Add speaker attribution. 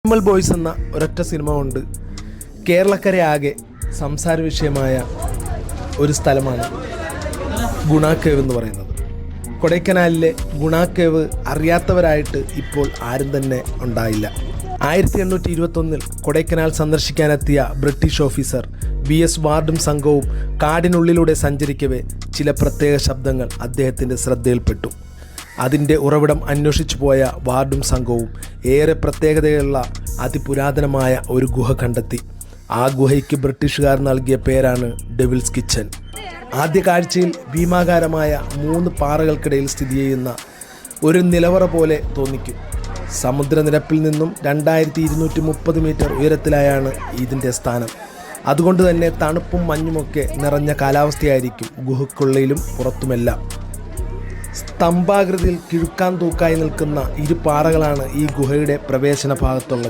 Speaker 1: Minimal boys എന്ന ഒരൊറ്റ cinema കൊണ്ട് കേരളക്കരയാകെ സംസാര വിഷയമായ ഒരു സ്ഥലമാണ് ഗുണ കേവ് എന്ന് പറയുന്നത്. കൊടൈക്കനാലിലെ ഗുണ കേവ് അറിയാത്തവരായിട്ട് ഇപ്പോൾ ആരും തന്നെ ഉണ്ടായില്ല. 1821 കൊടൈക്കനാൽ സന്ദർശിക്കാനെത്തിയ ബ്രിട്ടീഷ് ഓഫീസർ BS വാർഡും സംഘവും കാടിനുള്ളിലൂടെ സഞ്ചരിക്കവേ ചില പ്രത്യേക ശബ്ദങ്ങൾ അദ്ദേഹത്തിൻ്റെ ശ്രദ്ധയിൽപ്പെട്ടു. അതിൻ്റെ ഉറവിടം അന്വേഷിച്ചു പോയ വാർഡും സംഘവും ഏറെ പ്രത്യേകതയുള്ള അതിപുരാതനമായ ഒരു ഗുഹ കണ്ടെത്തി. ആ ഗുഹയ്ക്ക് ബ്രിട്ടീഷുകാർ നൽകിയ പേരാണ് ഡെവിൾസ് കിച്ചൻ. ആദ്യ കാഴ്ചയിൽ ഭീമാകാരമായ 3 പാറകൾക്കിടയിൽ സ്ഥിതി ചെയ്യുന്ന ഒരു നിലവറ പോലെ തോന്നിക്കും. സമുദ്രനിരപ്പിൽ നിന്നും 2230 മീറ്റർ ഉയരത്തിലായാണ് ഇതിൻ്റെ സ്ഥാനം. അതുകൊണ്ട് തന്നെ തണുപ്പും മഞ്ഞുമൊക്കെ നിറഞ്ഞ കാലാവസ്ഥയായിരിക്കും ഗുഹയ്ക്കുള്ളിലും പുറത്തുമെല്ലാം. സ്തംഭാകൃതിയിൽ കിഴുക്കാൻ തൂക്കായി നിൽക്കുന്ന 2 പാറകളാണ് ഈ ഗുഹയുടെ പ്രവേശന ഭാഗത്തുള്ളത്.